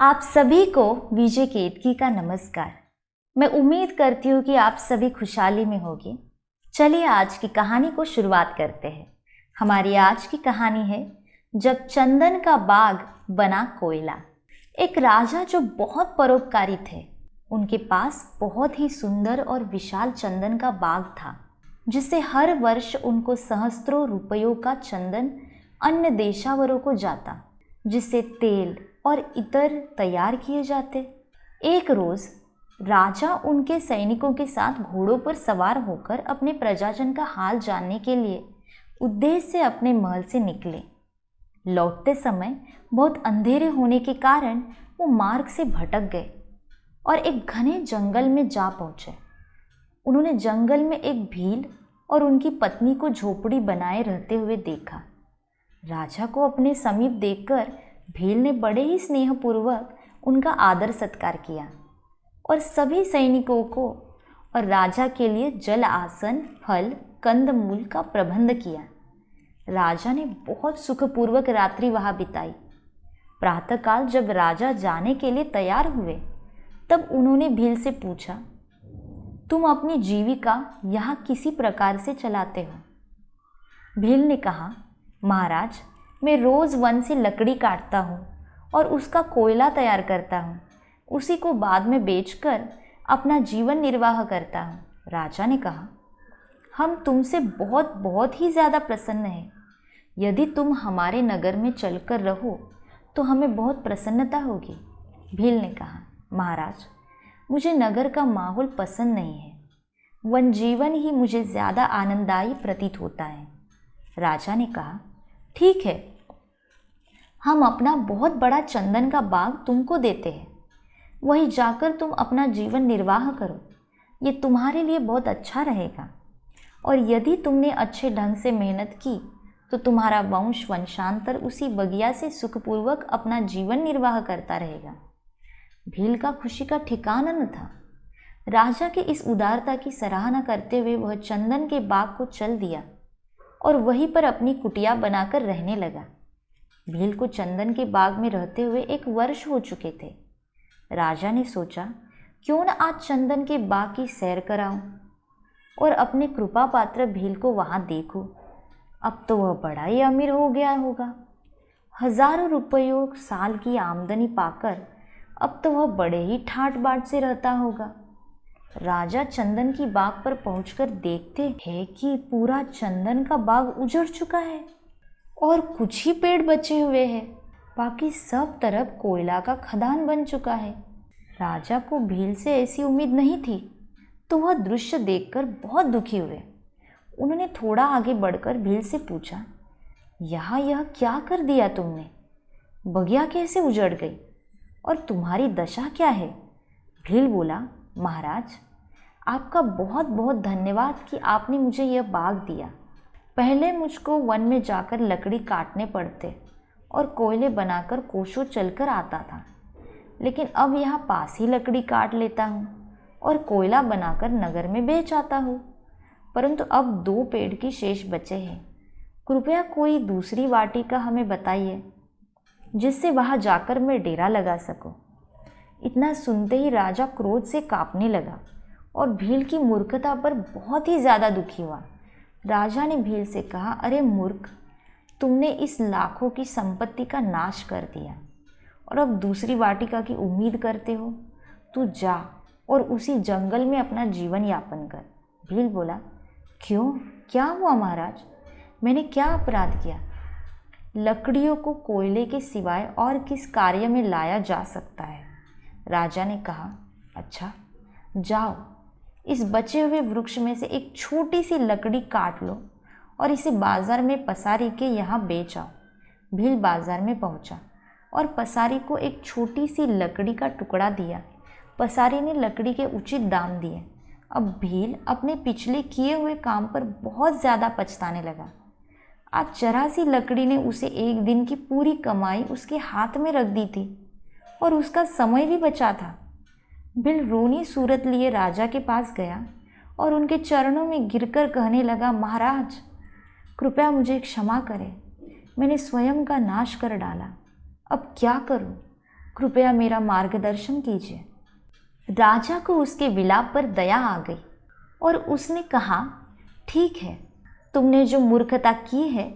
आप सभी को विजय केतकी का नमस्कार। मैं उम्मीद करती हूँ कि आप सभी खुशहाली में होंगे। चलिए आज की कहानी को शुरुआत करते हैं। हमारी आज की कहानी है जब चंदन का बाग बना कोयला। एक राजा जो बहुत परोपकारी थे, उनके पास बहुत ही सुंदर और विशाल चंदन का बाग था, जिससे हर वर्ष उनको सहस्त्रों रुपयों का चंदन अन्य देशावरों को जाता, जिससे तेल और इतर तैयार किए जाते। एक रोज राजा उनके सैनिकों के साथ घोड़ों पर सवार होकर अपने प्रजाजन का हाल जानने के लिए उद्देश्य से अपने महल से निकले। लौटते समय बहुत अंधेरे होने के कारण वो मार्ग से भटक गए और एक घने जंगल में जा पहुंचे। उन्होंने जंगल में एक भील और उनकी पत्नी को झोपड़ी बनाए रहते हुए देखा। राजा को अपने समीप देखकर भील ने बड़े ही स्नेहपूर्वक उनका आदर सत्कार किया और सभी सैनिकों को और राजा के लिए जल आसन, फल, कंदमूल का प्रबंध किया। राजा ने बहुत सुखपूर्वक रात्रि वहां बिताई। प्रातःकाल जब राजा जाने के लिए तैयार हुए, तब उन्होंने भील से पूछा, तुम अपनी जीविका यहाँ किसी प्रकार से चलाते हो? भील ने कहा, महाराज, मैं रोज वन से लकड़ी काटता हूँ और उसका कोयला तैयार करता हूँ। उसी को बाद में बेचकर अपना जीवन निर्वाह करता हूँ। राजा ने कहा, हम तुमसे बहुत बहुत ही ज़्यादा प्रसन्न हैं। यदि तुम हमारे नगर में चलकर रहो तो हमें बहुत प्रसन्नता होगी। भील ने कहा, महाराज, मुझे नगर का माहौल पसंद नहीं है। वन जीवन ही मुझे ज़्यादा आनंददायी प्रतीत होता है। राजा ने कहा, ठीक है, हम अपना बहुत बड़ा चंदन का बाग तुमको देते हैं। वहीं जाकर तुम अपना जीवन निर्वाह करो। ये तुम्हारे लिए बहुत अच्छा रहेगा और यदि तुमने अच्छे ढंग से मेहनत की तो तुम्हारा वंश वंशांतर उसी बगिया से सुखपूर्वक अपना जीवन निर्वाह करता रहेगा। भील का खुशी का ठिकाना न था। राजा के इस उदारता की सराहना करते हुए वह चंदन के बाग को चल दिया और वहीं पर अपनी कुटिया बनाकर रहने लगा। भील को चंदन के बाग में रहते हुए 1 वर्ष हो चुके थे। राजा ने सोचा, क्यों न आज चंदन के बाग की सैर कराऊं और अपने कृपा पात्र भील को वहां देखूं। अब तो वह बड़ा ही अमीर हो गया होगा। हजारों रुपयों साल की आमदनी पाकर अब तो वह बड़े ही ठाट बाट से रहता होगा। राजा चंदन की बाग पर पहुंचकर देखते हैं कि पूरा चंदन का बाग उजड़ चुका है और कुछ ही पेड़ बचे हुए हैं। बाकी सब तरफ कोयला का खदान बन चुका है। राजा को भील से ऐसी उम्मीद नहीं थी, तो वह दृश्य देखकर बहुत दुखी हुए। उन्होंने थोड़ा आगे बढ़कर भील से पूछा, यहाँ यह क्या कर दिया तुमने? बगिया कैसे उजड़ गई और तुम्हारी दशा क्या है? भील बोला, महाराज, आपका बहुत बहुत धन्यवाद कि आपने मुझे यह बाग दिया। पहले मुझको वन में जाकर लकड़ी काटने पड़ते और कोयले बनाकर कोसों चलकर आता था, लेकिन अब यहाँ पास ही लकड़ी काट लेता हूँ और कोयला बनाकर नगर में बेच आता हूँ। परंतु अब 2 पेड़ की शेष बचे हैं। कृपया कोई दूसरी वाटिका हमें बताइए जिससे वहाँ जाकर मैं डेरा लगा सकूँ। इतना सुनते ही राजा क्रोध से कांपने लगा और भील की मूर्खता पर बहुत ही ज़्यादा दुखी हुआ। राजा ने भील से कहा, अरे मूर्ख, तुमने इस लाखों की संपत्ति का नाश कर दिया और अब दूसरी वाटिका की उम्मीद करते हो। तू जा और उसी जंगल में अपना जीवन यापन कर। भील बोला, क्यों, क्या हुआ महाराज? मैंने क्या अपराध किया? लकड़ियों को कोयले के सिवाय और किस कार्य में लाया जा सकता है? राजा ने कहा, अच्छा, जाओ, इस बचे हुए वृक्ष में से एक छोटी सी लकड़ी काट लो और इसे बाजार में पसारी के यहाँ बेच आओ। भील बाजार में पहुँचा और पसारी को एक छोटी सी लकड़ी का टुकड़ा दिया। पसारी ने लकड़ी के उचित दाम दिए। अब भील अपने पिछले किए हुए काम पर बहुत ज़्यादा पछताने लगा। आज जरा सी लकड़ी ने उसे एक दिन की पूरी कमाई उसके हाथ में रख दी थी और उसका समय भी बचा था। भील रोनी सूरत लिए राजा के पास गया और उनके चरणों में गिरकर कहने लगा, महाराज, कृपया मुझे क्षमा करें। मैंने स्वयं का नाश कर डाला। अब क्या करूं? कृपया मेरा मार्गदर्शन कीजिए। राजा को उसके विलाप पर दया आ गई और उसने कहा, ठीक है, तुमने जो मूर्खता की है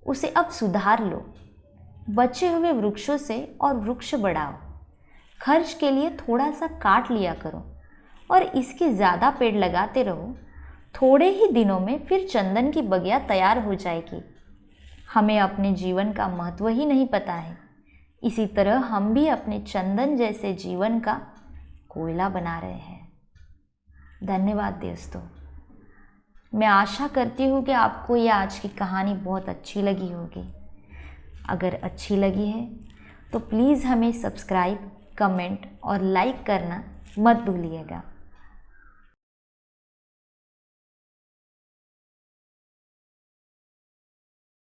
उसे अब सुधार लो। बचे हुए वृक्षों से और वृक्ष बढ़ाओ। खर्च के लिए थोड़ा सा काट लिया करो और इसके ज़्यादा पेड़ लगाते रहो। थोड़े ही दिनों में फिर चंदन की बगिया तैयार हो जाएगी। हमें अपने जीवन का महत्व ही नहीं पता है। इसी तरह हम भी अपने चंदन जैसे जीवन का कोयला बना रहे हैं। धन्यवाद दोस्तों। मैं आशा करती हूँ कि आपको ये आज की कहानी बहुत अच्छी लगी होगी। अगर अच्छी लगी है तो प्लीज़ हमें सब्सक्राइब, कमेंट और लाइक करना मत भूलिएगा।